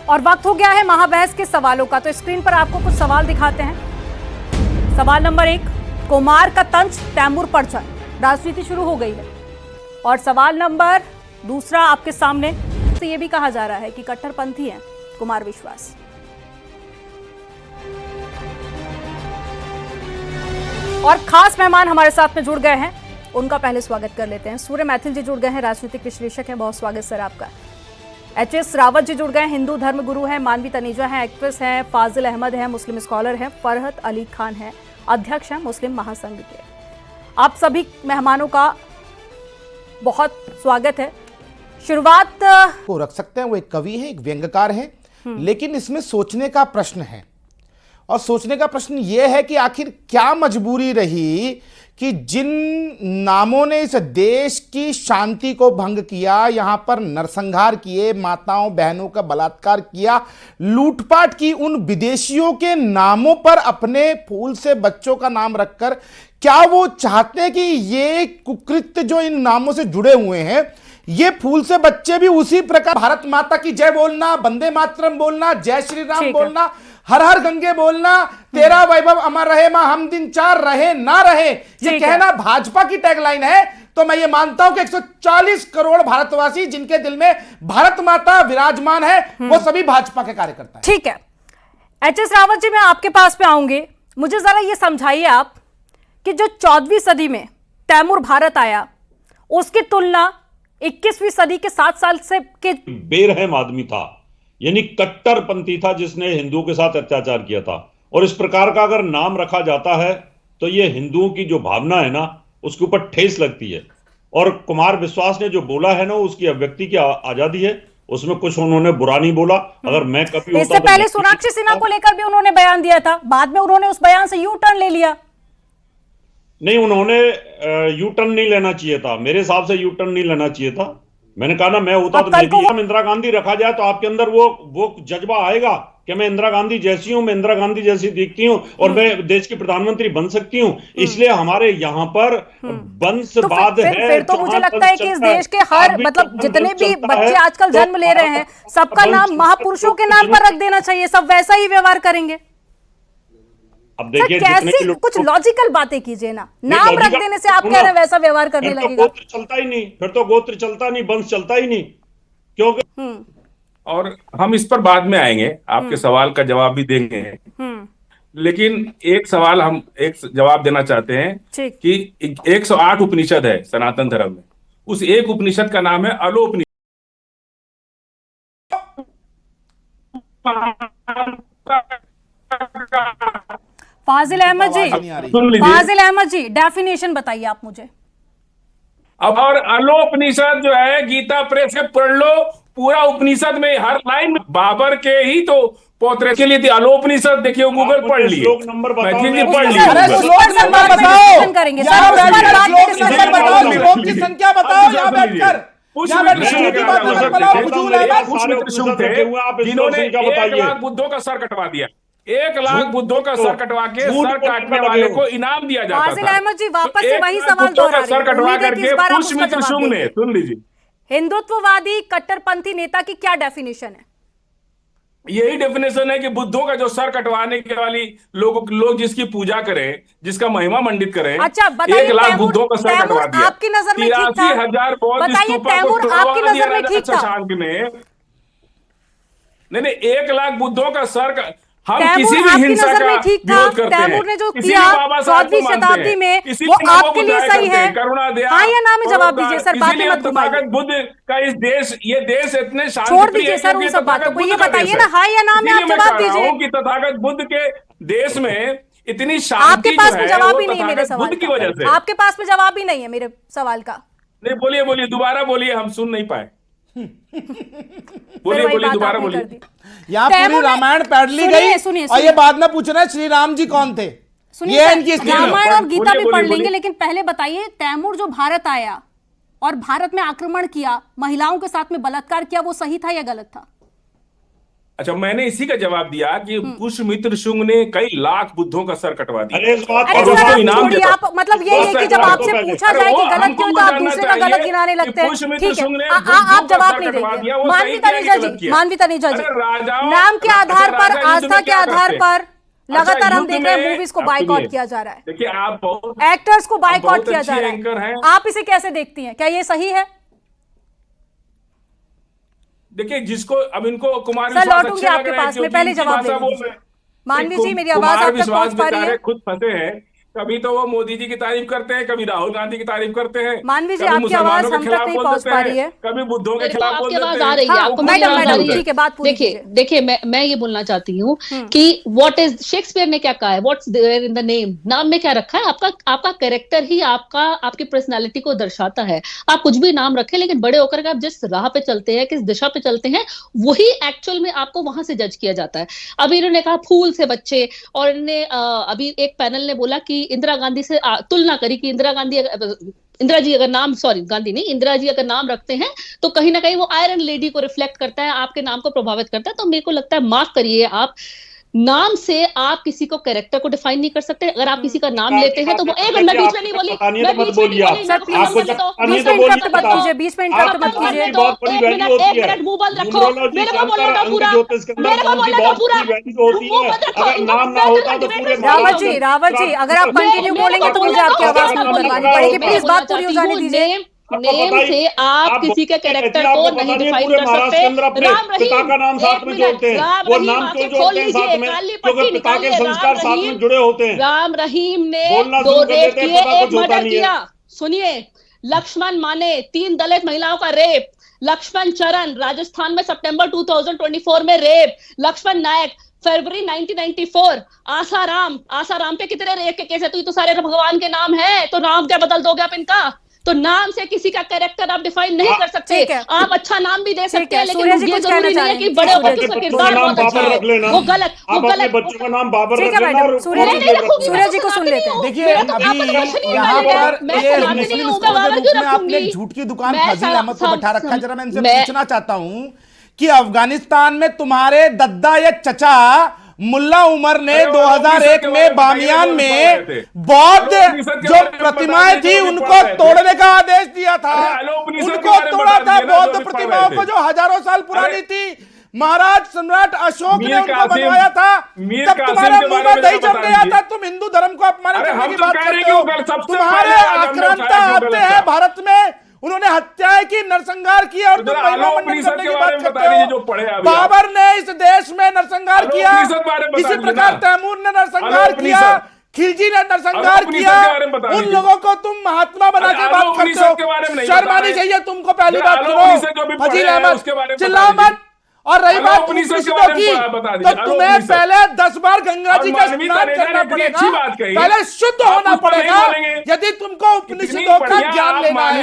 और वक्त हो गया है महाबहस के सवालों का। तो स्क्रीन पर आपको कुछ सवाल दिखाते हैं। सवाल नंबर 1, कुमार का तंज तैमूर पर चढ़, राजनीति शुरू हो गई है। और सवाल नंबर 2 आपके सामने, तो ये भी कहा जा रहा है कि कट्टरपंथी है कुमार विश्वास। और खास मेहमान हमारे साथ में जुड़ गए हैं, उनका पहले स्वागत कर लेते हैं। सूर्य मैथिल जी जुड़ गए हैं, राजनीतिक विश्लेषक हैं, बहुत स्वागत सर आपका। एच.एस. रावत जी जुड़ गए, हिंदू धर्म गुरु हैं। मानवी तनेजा हैं, एक्ट्रेस हैं। फाजिल अहमद हैं, मुस्लिम स्कॉलर हैं। फरहत अली खान हैं, अध्यक्ष हैं मुस्लिम महासंघ के। आप सभी मेहमानों का बहुत स्वागत है। शुरुआत को रख सकते हैं, वो एक कवि है, एक व्यंग्यकार है, लेकिन इसमें सोचने का प्रश्न है। और सोचने का प्रश्न यह है कि आखिर क्या मजबूरी रही कि जिन नामों ने इस देश की शांति को भंग किया, यहां पर नरसंहार किए, माताओं बहनों का बलात्कार किया, लूटपाट की, उन विदेशियों के नामों पर अपने फूल से बच्चों का नाम रखकर, क्या वो चाहते हैं कि ये कुकृत्य जो इन नामों से जुड़े हुए हैं, ये फूल से बच्चे भी उसी प्रकार भारत माता की जय बोलना, वंदे मातरम बोलना, जय श्री राम बोलना, हर हर गंगे बोलना, तेरा वैभव अमर रहे, मां हम दिन चार रहे ना रहे, ये कहना भाजपा की टैगलाइन है। तो मैं ये मानता हूं कि 140 करोड़ भारतवासी जिनके दिल में भारत माता विराजमान है, वो सभी भाजपा के कार्यकर्ता हैं। ठीक है, एच.एस. रावत जी, मैं आपके पास पे आऊंगी। मुझे जरा ये समझाइए आप कि जो 14वीं सदी में तैमूर भारत आया, उसकी तुलना 21वीं सदी के 7 साल से के बेरहम आदमी था, यानी कट्टरपंथी था, जिसने हिंदुओं के साथ अत्याचार किया था। और इस प्रकार का अगर नाम रखा जाता है तो ये हिंदुओं की जो भावना है ना, उसके ऊपर ठेस लगती है। और कुमार विश्वास ने जो बोला है ना, उसकी अभिव्यक्ति की आजादी है, उसमें कुछ उन्होंने बुरा नहीं बोला। अगर मैं कभी होता इससे पहले सोनाक्षी सिन्हा को लेकर भी उन्होंने बयान दिया था, बाद में उन्होंने उस बयान से यू टर्न ले लिया। नहीं, उन्होंने यू टर्न नहीं लेना चाहिए था, मेरे हिसाब से यू टर्न नहीं लेना चाहिए था। मैंने कहा ना, मैं होता तो मैं भी इंदिरा गांधी रखा जाए तो आपके अंदर वो जज्बा आएगा कि मैं इंदिरा गांधी जैसी हूं, मैं इंदिरा गांधी जैसी दिखती हूं और मैं देश की प्रधानमंत्री बन सकती हूं। इसलिए हमारे यहाँ पर वंशवाद है। फिर तो मुझे लगता है कि इस देश के हर मतलब जितने भी बच्चे आजकल जन्म ले रहे हैं, सबका नाम महापुरुषों के नाम पर रख देना चाहिए, सब वैसा ही व्यवहार करेंगे। अब देखिए, कैसी कुछ लॉजिकल बातें कीजिए ना, नाम रख देने से आप कह रहे हैं वैसा व्यवहार करने लगेगा। गोत्र चलता ही नहीं, फिर तो गोत्र चलता नहीं, वंश चलता ही नहीं, क्योंकि और हम इस पर बाद में आएंगे, आपके सवाल का जवाब भी देंगे। लेकिन एक सवाल हम एक जवाब देना चाहते हैं कि 108 उपनिषद है सनातन धर्म में, उस एक उपनिषद का नाम है अलोपनिषद। फाजिल अहमद जी, डेफिनेशन बताइए आप मुझे। अब और अलोपनिषद जो है, गीता प्रेस से पढ़ लो, पूरा उपनिषद में हर लाइन में बाबर के ही तो पोतरे के लिए थी अलोपनिषद। देखिए गूगल पढ़ लिए, श्लोक नंबर पढ़ लिए। श्लोक की संख्या बताओ यहाँ बैठकर। जिन्होंने 1 लाख बुद्धों का सर कटवा दिया, 1 लाख बुद्धों का सर कटवा के सर काटने वाले को इनाम दिया जाता था। अहमद जी, वापस से वही सवाल दोहरा रहे हैं। सर कटवा करके पुष्यमित्र शुंग ने, सुन लीजिए, हिंदुत्ववादी कट्टरपंथी नेता की क्या डेफिनेशन है? यही डेफिनेशन है कि बुद्धों का जो सर कटवाने के वाली लोग जिसकी पूजा करें, जिसका महिमा मंडित करें। अच्छा, 1 लाख बुद्धों का सर कटवा दिया। आपकी नजर में ठीक था? 83,000 बौद्ध स्तूपों को आपकी नजर में ठीक था? शशांक ने नहीं, 1 लाख बुद्धों का सर हम किसी भी हिंसा का विरोध करते हैं। तैमूर ने जो किया 14वीं शताब्दी में, वो आपके लिए सही है? हाँ या ना में जवाब दीजिए सर, बात मत घुमाइए। बुद्ध का इस देश, ये देश इतने छोड़ दीजिए सर उन सब बातों को, ये बताइए ना, हाँ या ना में आप जवाब दीजिए कि तथागत बुद्ध के देश में इतनी शांति। आपके पास में जवाब ही नहीं है मेरे सवाल की वजह से। आपके पास में जवाब ही नहीं है मेरे सवाल का। नहीं, बोलिए दोबारा बोलिए, हम सुन नहीं पाए। बोलिए दोबारा बोलिए। यहाँ पूरी रामायण पढ़ ली गई और ये बाद में पूछ रहे हैं श्री राम जी कौन थे। ये रामायण और गीता भी पढ़ लेंगे, लेकिन पहले बताइए, तैमूर जो भारत आया और भारत में आक्रमण किया, महिलाओं के साथ में बलात्कार किया, वो सही था या गलत था? अच्छा, मैंने इसी का जवाब दिया कि पुष्यमित्र शुंग ने कई लाख बुद्धों का सर कटवा दिया। अरे इस बात अरे पर सर, उसको आप इनाम छोड़िए, देता। आप मतलब यही है कि जब आपसे पूछा जाए कि गलत क्यों तो आप दूसरे का गलत गिनाने लगते हैं। ठीक है, आप जवाब नहीं देंगे। मानवी तनेजा जी, मानवी तनेजा जी, नाम के आधार पर, आस्था के आधार पर लगातार हम देख रहे हैं मूवीज को बायकॉट किया जा रहा है, देखिए आप बहुत एक्टर्स को बायकॉट किया जा एंकर रहा है, हैं। आप इसे कैसे देखती हैं? क्या ये सही है? देखिए, जिसको अब इनको कुमार सर, विश्वास लौटूंगी अच्छे लग आपके रहे हैं पास में, क्योंकि पहले इनकी जवाब भाषा दे बोल दीजिए। रहे हैं। मानवी जी, मेरी कुमार आवाज आप तक विश्वास पहुंच पा रही बेचारे है? खुद फंसे हैं, कभी तो वो मोदी जी की तारीफ करते हैं, कभी राहुल गांधी की तारीफ करते हैं, मानवी जी, कभी आपकी मुसलमानों आवाज के हम तक खिलाफ नहीं बोल पहुंच देते पा हैं, रही है। कभी बुद्धों के मेरे को खिलाफ बोल आपकी देते आवाज हैं। आ रही है, हाँ, आपको मेरी मैडम, आवाज आ मैडम, रही है? ठीक है, बात पूरी देखिए कीजिए। देखिए, मैं ये बोलना चाहती हूँ कि व्हाट इज शेक्सपियर ने क्या कहा है, what's there in the name, नाम में क्या रखा है? आपका कैरेक्टर ही आपकी पर्सनालिटी को दर्शाता है। आप कुछ भी नाम रखें, लेकिन बड़े होकर के आप जिस राह पे चलते हैं, किस दिशा पे चलते हैं, वही एक्चुअल में आपको वहां से जज किया जाता है। अभी इन्होंने कहा फूल से बच्चे, और इन्होंने अभी एक पैनल ने बोला कि इंदिरा गांधी से तुलना करी कि इंदिरा जी अगर नाम, सॉरी गांधी नहीं, इंदिरा जी अगर नाम रखते हैं तो कहीं ना कहीं वो आयरन लेडी को रिफ्लेक्ट करता है, आपके नाम को प्रभावित करता है। तो मेरे को लगता है, माफ करिए, आप नाम से आप किसी को कैरेक्टर को डिफाइन नहीं कर सकते। अगर आप किसी का नाम लेते हैं तो वो, एक मिनट, मैं बीच में नहीं बोली, मैं बीच में नहीं बोली, सर, प्लीज बीच में इंटरप्ट मत कीजिए, बीच में इंटरप्ट मत कीजिए। एक मिनट मुंह बंद रखो, मेरे को बोलने दो पूरा, मेरे को बोलने दो पूरा, मुंह बंद रखो। नाम ना होता तो पूरे रावत जी, अगर आप कंटिन्यू बोलेंगे तो मुझे आपकी आवाज म्यूट करवानी पड़ेगी। प्लीज बात पूरी हो जाने दीजिए। नेम से आप किसी के कैरेक्टर को नहीं डिफाइन कर सकते। राम रहीम, पिता का नाम साथ में जोड़ते हैं, वो नाम क्यों जोड़ते हैं साथ में? क्योंकि पिता के संस्कार साथ में जुड़े होते हैं। राम रहीम ने बोलना 2 शुरू कर रेप देते हैं, किए, पता एक कुछ होता मर्डर नहीं है। किया। सुनिए, लक्ष्मण माने 3 दलित महिलाओं का रेप, लक्ष्मण चरण राजस्थान में सितंबर 2024 में रेप, लक्ष्मण नायक फरवरी 1994, आसाराम पे कितने रेप के केस है? तो ये तो सारे भगवान के नाम है, तो नाम क्या बदल दोगे आप इनका? तो नाम से किसी का कैरेक्टर आप डिफाइन नहीं कर सकते। आप अच्छा नाम भी दे सकते हैं, लेकिन ये जरूरी नहीं है कि बड़े होकर के उसका किरदार बहुत अच्छा हो। वो गलत, वो गलत। बच्चों का नाम बाबर ठीक है मैडम, सूर्य जी को सुन लेते हैं। देखिए, अभी यहाँ पर ये मुस्लिम स्कूल के रूप में आपने एक झूठ की दुकान फजील अहमद को बैठा रखा है। जरा मैं इनसे पूछना चाहता हूँ कि अफगानिस्तान में तुम्हारे दद्दा या चचा मुल्ला उमर ने 2001 में बामियान में बौद्ध जो प्रतिमाएं थी उनको तोड़ने का आदेश दिया था, उनको तोड़ा था। बौद्ध प्रतिमाओं को जो हजारों साल पुरानी थी, महाराज सम्राट अशोक ने उनको बनवाया था। तब तुम्हारा मुंह में दही जम गया था, तुम हिंदू धर्म को अपमानित करने की बात करते हो। तुम्हारे आक्रांता आते हैं भारत में, उन्होंने हत्याएं की, नरसंहार किया, और तुम महिला मंडन करने की बात करते हो। बाबर ने इस देश में नरसंहार किया, इसी प्रकार तैमूर ने नरसंहार किया, खिलजी ने नरसंहार किया। उन लोगों को तुम महात्मा बना के बात करते हो। शर्म आनी चाहिए तुमको। पहली बात सुनो, फजील अहमद चिल्लाओ मत। और रही बात उपनिषदों की, तो तुम्हें पहले 10 बार गंगा जी का स्नान करना पड़ेगा, पहले शुद्ध होना पड़ेगा यदि तुमको उपनिषदों का ज्ञान लेना है।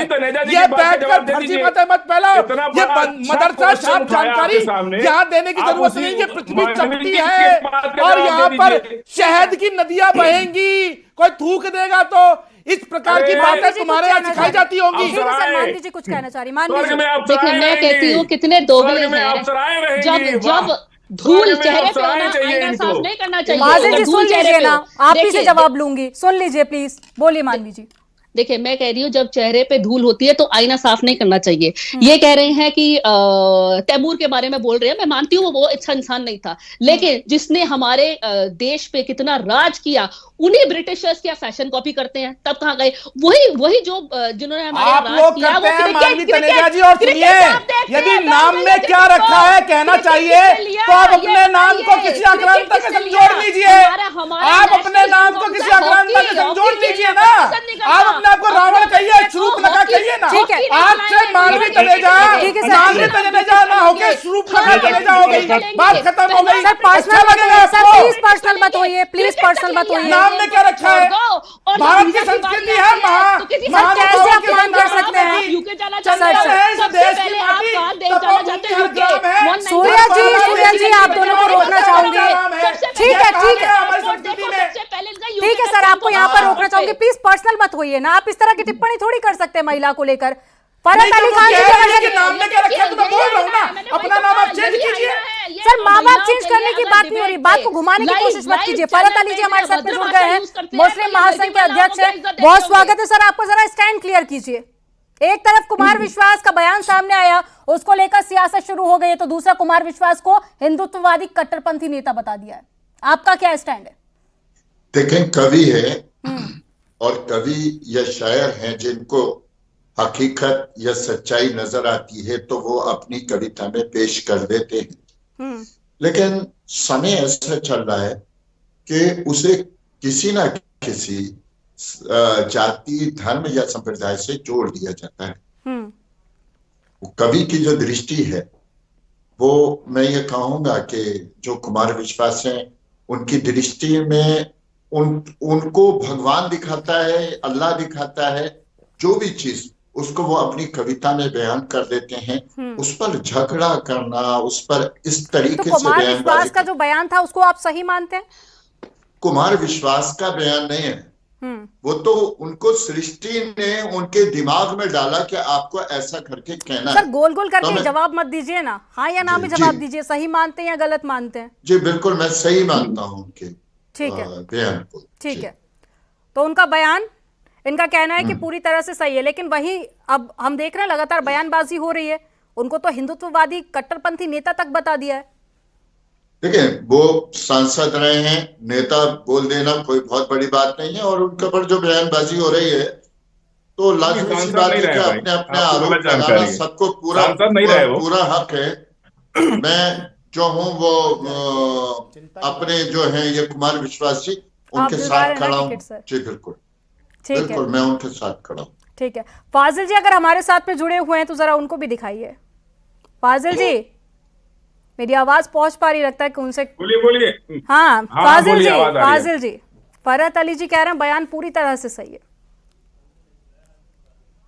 ये बैठकर फर्जी मत फैलाओ, ये मदरसा छाप जानकारी यहाँ देने की जरूरत नहीं। ये पृथ्वी चपटी है और यहाँ पर शहद की नदियां बहेंगी, कोई थूक देगा तो इस प्रकार की बातें तुम्हारे यहाँ सिखाई जाती होंगी। मानवी जी कुछ कहना चाह रही। मानवी जी, देखिए, मैं कहती हूँ कितने दोगले हैं। जब धूल चेहरे पे होना, आईना साफ नहीं करना चाहिए। माजिद जी सुन लीजिए ना, आप ही से जवाब लूंगी, सुन लीजिए प्लीज, बोलिए मानवी जी। देखिए, मैं कह रही हूँ जब चेहरे पे धूल होती है तो आईना साफ नहीं करना चाहिए। ये कह रहे हैं कि तैमूर के बारे में बोल रहे हैं, मैं मानती हूँ वो अच्छा इंसान नहीं था, लेकिन जिसने हमारे देश पे कितना राज किया, उन्हीं ब्रिटिशर्स क्या फैशन कॉपी करते हैं? तब कहाँ गए? वही जो जिन्होंने हमारे आप लोग करते हैं मानवी तनेजा जी। और सुनिए, यदि नाम में क्या रखा है कहना चाहिए तो आप अपने नाम को किसी आक्रांता के संग जोड़ लीजिए। आप अपने नाम को किसी आक्रांता के संग जोड़ लीजिए ना। आप अपने आप को रावण कहिए, शूर्पणखा कहिए ना। आज से मानवी तनेजा ना होके शूर्पणखा तनेजा हो गई, बात खत्म हो गई। अच्छा लगेगा सर, प्लीज पर्सनल मत होइए, प्लीज पर्सनल मत होइए। नाम में क्या रखा है? भारत की संस्कृति है, कैसे अपमान कर सकते हैं? सूर्य जी आप दोनों को रोकना चाहूंगी। ठीक है सर, आपको यहाँ पर रोकना चाहूंगी। प्लीज पर्सनल मत होइए ना, आप इस तरह की टिप्पणी थोड़ी कर सकते हैं महिला को लेकर। फरहत अली खान के नाम में क्या रखा है तो मैं बोल रहा हूँ ना, अपना नाम आप चेंज कीजिए। सर माँ बाप चेंज करने की बात नहीं हो रही, बात को घुमाने की कोशिश मत कीजिए। फरहत अली जी हमारे साथ में जुड़ गए हैं, मुस्लिम महासंघ के अध्यक्ष हैं, बहुत स्वागत है सर आपको। जरा स्टैंड क्लियर कीजिए। एक तरफ कुमार विश्वास का बयान सामने आया, उसको लेकर सियासत शुरू हो गई है, तो दूसरा कुमार विश्वास को हिंदुत्ववादी कट्टरपंथी नेता बता दिया है। आपका क्या स्टैंड है? देखें, कवि है और कवि या शायर हैं जिनको हकीकत या सच्चाई नजर आती है तो वो अपनी कविता में पेश कर देते हैं। लेकिन समय ऐसा चल रहा है कि उसे किसी ना किसी जाति, धर्म या संप्रदाय से जोड़ दिया जाता है। कवि की जो दृष्टि है वो, मैं ये कहूंगा कि जो कुमार विश्वास हैं उनकी दृष्टि में उनको भगवान दिखाता है, अल्लाह दिखाता है, जो भी चीज उसको वो अपनी कविता में बयान कर देते हैं। उस पर झगड़ा करना, उस पर इस तरीके तो से कुमार विश्वास का जो बयान था उसको आप सही मानते हैं? कुमार विश्वास का बयान नहीं है वो, तो उनको सृष्टि ने उनके दिमाग में डाला कि आपको ऐसा करके कहना है। सर गोल गोल करके जवाब मत दीजिए ना, हाँ या ना में जवाब दीजिए। सही मानते हैं या गलत मानते हैं? जी बिल्कुल, मैं सही मानता हूँ उनके बयान को। ठीक है, तो उनका बयान, इनका कहना है कि पूरी तरह से सही है, लेकिन वही अब हम देख रहे हैं लगातार बयानबाजी हो रही है। उनको तो हिंदुत्ववादी कट्टरपंथी नेता तक बता दिया है। देखिए, वो सांसद रहे हैं, नेता बोल देना कोई बहुत बड़ी बात नहीं है, और उनके ऊपर जो बयानबाजी हो रही है तो लाजमी सी बात है कि अपने अपने आरोप लगाना सबको पूरा हक है। मैं जो हूँ वो अपने जो है ये कुमार विश्वास जी उनके साथ खड़ा हूँ। जी बिल्कुल, बिल्कुल मैं उनके साथ खड़ा हूँ। ठीक है, फाजिल जी अगर हमारे साथ में जुड़े हुए हैं तो जरा उनको भी दिखाइए। फाजिल जी, मेरी आवाज पहुंच पा रही, लगता है कि उनसे बोलिए। हाँ फाजिल जी, फरहत अली जी कह रहे हैं बयान पूरी तरह से सही है।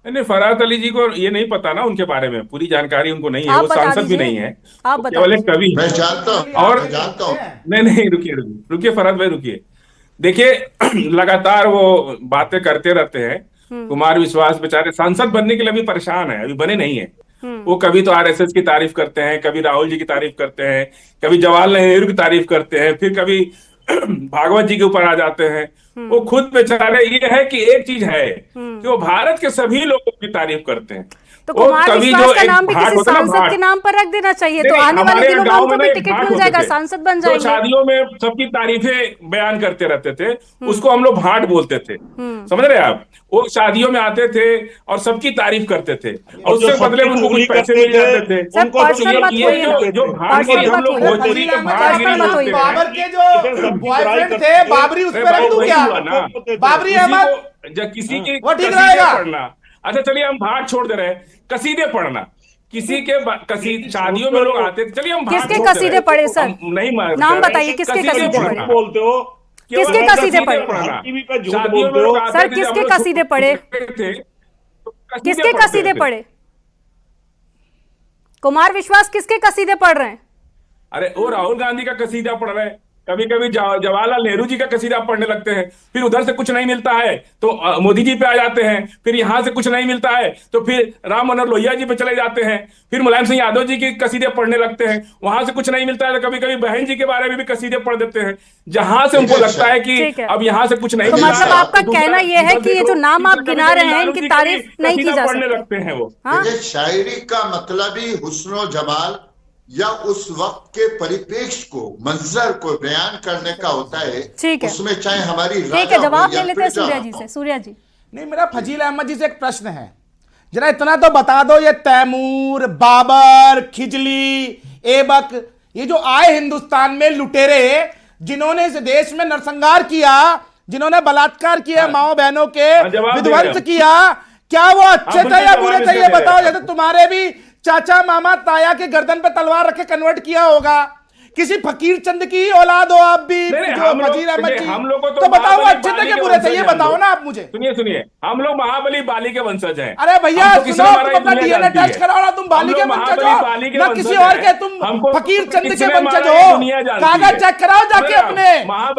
नहीं, फरहत अली जी को ये नहीं पता ना, उनके बारे में पूरी जानकारी उनको नहीं है, वो सांसद भी नहीं है, आप केवल एक कवि। मैं जानता हूँ और जानता हूँ। नहीं, रुकिए फरहत भाई रुकिए। देखिए लगातार वो बातें करते रहते हैं। कुमार विश्वास बेचारे सांसद बनने के लिए अभी परेशान है, अभी बने नहीं है। वो कभी तो आरएसएस की तारीफ करते हैं, कभी राहुल जी की तारीफ करते हैं, कभी जवाहरलाल नेहरू की तारीफ करते हैं, फिर कभी भागवत जी के ऊपर आ जाते हैं। वो खुद बेचारे, ये है कि एक चीज है कि वो भारत के सभी लोगों की तारीफ करते हैं। तो कुमार विश्वास का नाम भी किसी सांसद के नाम पर रख देना चाहिए, तो आने वाले दिनों में उनको भी टिकट मिल जाएगा, सांसद बन जाएंगे। तो शादियों में सबकी तारीफें बयान करते रहते थे, उसको हम लोग भाट बोलते थे, समझ रहे आप? वो शादियों में आते थे और सबकी तारीफ करते थे, और उससे बदले में उनको कुछ पैसे मिल जाते थे। जो भाट के हम लोग भोजपुरी के भाटगिरी, बाबर के जो बॉयफ्रेंड थे बाबरी, उस पर रख दूं क्या? बाबरी अहमद, किसी की वो ठीक रहेगा। पढ़ना, अच्छा चलिए हम भाट छोड़ दे रहे हैं, कसीदे पढ़ना, किसी के शादियों में लोग आते थे, चलिए हम किसके कसीदे पढ़े सर? नहीं, नाम बताइए किसके कसीदे पढ़े? बोलते हो, किसके कसीदे पढ़े टीवी पे झूठ बोलते हो सर? किसके कसीदे पढ़े? किसके कसीदे पढ़े? कुमार विश्वास किसके कसीदे पढ़ रहे हैं? अरे वो राहुल गांधी का कसीदा पढ़ रहे हैं, कभी कभी जवाहरलाल नेहरू जी का कसीदा पढ़ने लगते हैं, फिर उधर से कुछ नहीं मिलता है तो मोदी जी पे आ जाते हैं, फिर यहां से कुछ नहीं मिलता है तो फिर राम मनोहर लोहिया जी पे चले जाते हैं, फिर मुलायम सिंह यादव जी के कसीदे पढ़ने लगते हैं, वहां से कुछ नहीं मिलता है तो कभी कभी बहन जी के बारे में भी कसीदे पढ़ देते हैं, जहां से उनको लगता है कि अब यहाँ से कुछ नहीं मिलता। मतलब आपका कहना यह है कि ये जो नाम आप गिना रहे हैं इनकी तारीफ नहीं की जा पढ़ने लगते हैं। वो शायरी का मतलब ही हुस्न जमाल या उस वक्त के परिपेक्ष को, मंजर को बयान करने का होता है। ठीक है, उसमें चाहे हमारी जवाब ले लेते हैं सूर्या जी से। सूर्या जी, नहीं, मेरा फजील अहमद जी से एक प्रश्न है, जरा इतना तो बता दो, ये तैमूर, बाबर, खिजली, ऐबक, ये जो आए हिंदुस्तान में लुटेरे, जिन्होंने इस देश में नरसंहार किया, जिन्होंने बलात्कार किया, माओ बहनों के विध्वंस किया, क्या वो अच्छे थे या बुरे थे? ये बताओ। जैसे तुम्हारे भी चाचा मामा ताया के गर्दन पे तलवार रख के कन्वर्ट किया होगा, किसी फकीर चंद की औलाद हो आप भी, जो फकीर अहमद जी, हम लोग तो बताओ वो अच्छे थे कि बुरे थे? ये बताओ ना आप मुझे। सुनिए, हम लोग महाबली बाली के वंशज हैं। अरे भैया सुनो, तुम अपना डीएनए टेस्ट कराओ ना, तुम बाली के वंशज हो ना किसी और के, तुम फकीर चंद के वंशज हो। कागज चेक कराओ जाके अपने,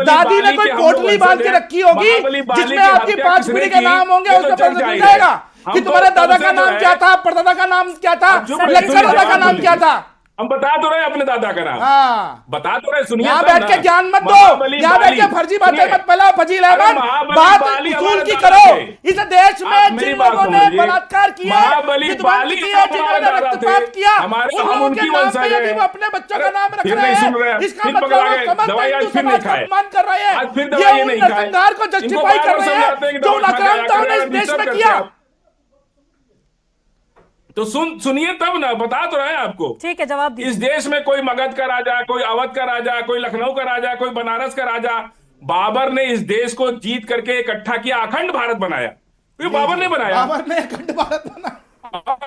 दादी ने कोई पोटली बांध के रखी होगी जिसमें आपकी 5 पीढ़ी के नाम होंगे, उसका पता चल जाएगा कि तुम्हारे दादा का नाम क्या था, परदादा का नाम क्या था, लक्ष्मण दादा का नाम क्या था। हम बता तो रहे अपने दादा का नाम, हाँ, बता तो रहे, सुनिए। यहाँ बैठ के ज्ञान मत दो, यहाँ बैठ के फर्जी बातें मत फैलाओ फजील अहमद, बात उसूल की करो। इस देश में जिन लोगों ने बलात्कार किया, विध्वंस किया, जिन्होंने रक्तपात किया, उन लोगों के नाम पे यदि वो अपने बच्चों का नाम रख रहे हैं, इसका मतलब वो समस्त हिंदू समाज का अपमान कर रहे हैं, ये उन नरसंहार को जस्टिफाई कर रहे हैं जो आक्रांताओं ने इस देश में किया। तो सुनिए तब ना, बता तो रहे हैं आपको। ठीक है, जवाब दीजिए। इस देश में कोई मगध का राजा, कोई अवध का राजा, कोई लखनऊ का राजा, कोई बनारस का राजा, बाबर ने इस देश को जीत करके इकट्ठा किया, अखंड भारत बनाया। ये बाबर ने बनाया, बाबर ने अखंड भारत बनाया।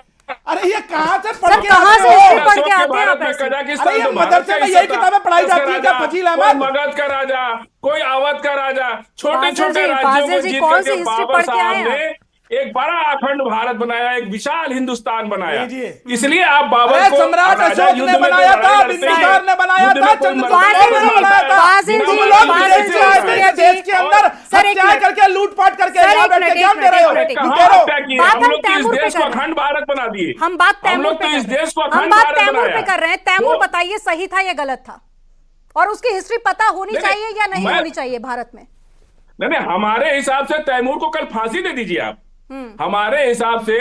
अरे ये कहाँ से पढ़ के कहाँ से आते पढ़ के हो? आते हैं आप ऐसे? अरे ये मदरसे में यही किताबें पढ़ाई जाती है क्या फजील अहमद? मगध का राजा, कोई अवध का राजा, छोटे छोटे राज्यों फाजिल को जी, जीत कौन सी करके हिस्ट्री बाबर पढ़ के आए साहब हैं ने एक बड़ा अखंड भारत बनाया, एक विशाल हिंदुस्तान बनाया। जी। इसलिए आप बाबर अरे को सम्राट राजा अशोक युद्ध ने में बनाया तो था, लड़ाई लड़ते बिंदुसार हैं। ने बनाया युद्ध था, में कोई चंद्रगुप्त मौर्य ने बनाया था। फाजिल तुम जी, लोग फाजिल विदेश जी, से आए थे, देश के अंदर हत्या करके, लूटपाट करके यहाँ बैठ के ज्ञान दे रहे हो। कहाँ हत्या की? बात हम हम लोग तो इस तैमूर पे देश कर को रहे हैं। अखंड भारत बना दिए। हम बात हम तैमूर लोग पे तो इस कर रहे देश को हैं। हम अखंड बात भारत तैमूर पे बनाया। कर रहे हैं। तैमूर तो- बताइए सही था या गलत था, और उसकी हिस्ट्री पता होनी चाहिए या नहीं होनी चाहिए भारत में? नहीं, हमारे हिसाब से तैमूर को कल फांसी दे दीजिए आप। हमारे हिसाब से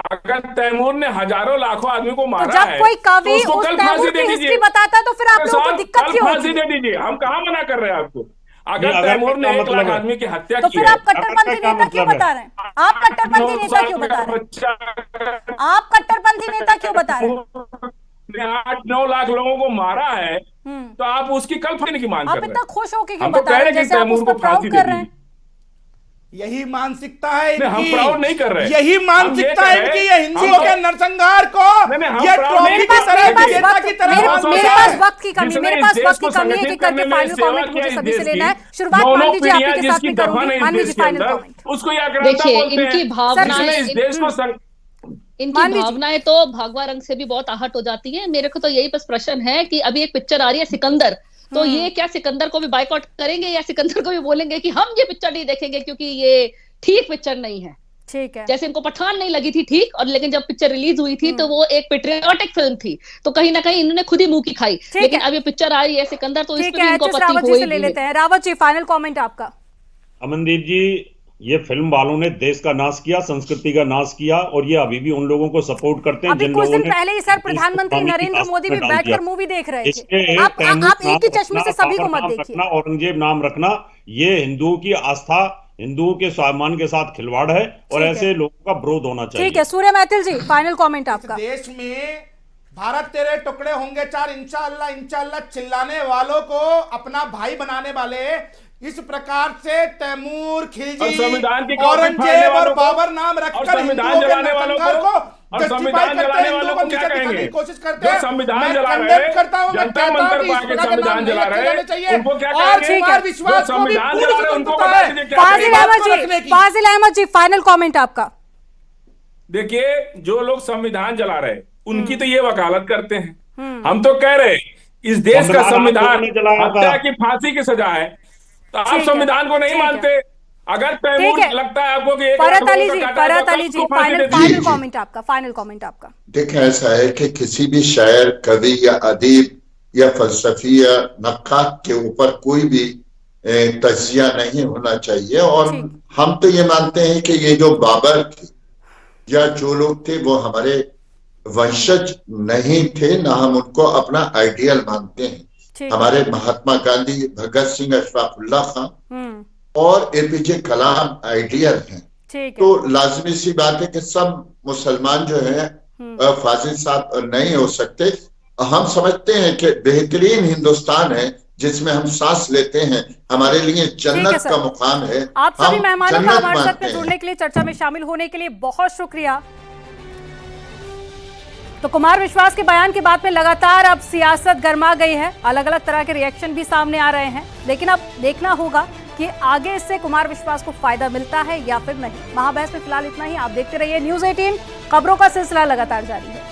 अगर तैमूर ने हजारों लाखों आदमी को मारा तो जब है, कोई कवि तो उसको उस कल तैमूर फांसी की दे हिस्ट्री दीजिए। बताता है तो फिर आप लोगों को दिक्कत क्यों फांसी होती दे है? दीजिए, हम कहाँ मना कर रहे हैं आपको। अगर अगर तैमूर ने इसका 1 लाख मतलब है। आदमी की हत्या तो की फिर है, आप कट्टरपंथी क्या नेता क्यों मतलब है? बता रहे हैं? आप कट्टरपंथी नेता क्यों बता रहे हैं? आप कट्टरपंथी नेता क्यों बता रहे हैं? 8-9 लाख लोगों को मारा है, तो आप उसकी कल फांसी की मांग कर आप रहे इतना हैं। खुश होकर क्यों हम तो बता कह रहे रहे हैं हैं कि जैसे आप तैमूर उसको को फांसी प्राउड दे कर रहे हैं? दीजिए। यही मानसिकता है इनकी। हम प्राउड नहीं कर रहे। यही मानसिकता है इनकी, ये हिंदुओं के नरसंहार को हम ये प्राउड ट्रॉफी नहीं की कर तरह, रहे। विजेता की तरह मेरे मानते पास हैं। वक्त की कमी, मेरे पास वक्त की कमी है कि करके फाइनल कमेंट मुझे सभी से लेना है। शुरुआत मानवी जी आपके के साथ में करूंगी। मानवी जी फाइनल कमेंट। उसको या देखिए, इनकी भावनाएं, इस देश को इनकी भावनाएं तो भगवा रंग से भी बहुत आहट हो जाती है। मेरे को तो यही बस प्रश्न है कि अभी एक पिक्चर आ रही है सिकंदर, तो ये क्या सिकंदर को भी बाइकआउट करेंगे या सिकंदर को भी बोलेंगे कि हम ये पिक्चर नहीं देखेंगे क्योंकि ये ठीक पिक्चर नहीं है? ठीक है, जैसे इनको पठान नहीं लगी थी ठीक, और लेकिन जब पिक्चर रिलीज हुई थी तो वो एक पेट्रियोटिक फिल्म थी, तो कहीं ना कहीं इन्होंने खुद ही मुंह की खाई। लेकिन अब ये पिक्चर आ रही है सिकंदर, तो इस ठीक पे भी है। इनको एचएस पति रावत जी से ले होगी। लेते हैं। रावत जी, फाइनल कमेंट आपका। अमनदीप जी, ये फिल्म वालों ने देश का नाश किया, संस्कृति का नाश किया, और ये अभी भी उन लोगों को सपोर्ट करते हैं अभी जिन कुछ लोगों दिन ने पहले ही सर प्रधानमंत्री नरेंद्र मोदी भी बैठकर मूवी देख रहे थे। आप एक ही चश्मे से सभी को मत देखिए। औरंगजेब नाम रखना, ये हिंदुओं की आस्था, हिंदुओं के स्वाभिमान के साथ खिलवाड़ है, और ऐसे लोगों का विरोध होना चाहिए। ठीक है, सूर्य मैथिल जी, फाइनल कमेंट आपका। देश में भारत तेरे टुकड़े होंगे 4, इंशाअल्लाह इंशाअल्लाह चिल्लाने वालों को अपना भाई बनाने वाले इस प्रकार से तैमूर, खिलजी, औरंगजेब और बाबर नाम रखकर हिंदुओं के नरसंहार को जस्टिफाई करते हैं, हिंदुओं को नीचे दिखाने की कोशिश करते हैं। मैं कंडेम करता हूं, मैं कहता हूं कि इस तरह के नाम नहीं रखे जाने चाहिए, और कुमार विश्वास को भी पूरी स्वतंत्रता है। फाजिल अहमद जी, फाइनल कमेंट आपका। देखिए, जो लोग संविधान जला रहे हैं उनकी तो ये वकालत करते हैं। हम तो कह रहे हैं इस देश का संविधान हत्या की फांसी की सजा है, तो आप संविधान को नहीं मानते। अगर तैमूर लगता है आपको कि फरहत अली जी, फाइनल कमेंट आपका। फाइनल कमेंट आपका। देखिए, ऐसा है कि किसी भी शायर, कवि या अदीब या फलसफी या नक्काद के ऊपर कोई भी तजिया नहीं होना चाहिए, और हम तो ये मानते हैं कि ये जो बाबर थे या जो लोग थे वो हमारे वंशज नहीं थे, ना हम उनको अपना आइडियल मानते हैं। हमारे महात्मा गांधी, भगत सिंह, अशफाकुल्लाह खान और एपीजे कलाम आइडियल हैं। तो लाजमी सी बात है कि सब मुसलमान जो है फाजिल साहब नहीं हो सकते। हम समझते हैं कि बेहतरीन हिंदुस्तान है जिसमें हम सांस लेते हैं, हमारे लिए जन्नत का मुकाम है। आप सभी मेहमानों का हमारे साथ में जुड़ने के लिए, चर्चा में शामिल होने के लिए बहुत शुक्रिया। तो कुमार विश्वास के बयान के बाद में लगातार अब सियासत गर्मा गई है, अलग अलग तरह के रिएक्शन भी सामने आ रहे हैं, लेकिन अब देखना होगा कि आगे इससे कुमार विश्वास को फायदा मिलता है या फिर नहीं। महाबहस में फिलहाल इतना ही। आप देखते रहिए News 18, खबरों का सिलसिला लगातार जारी है।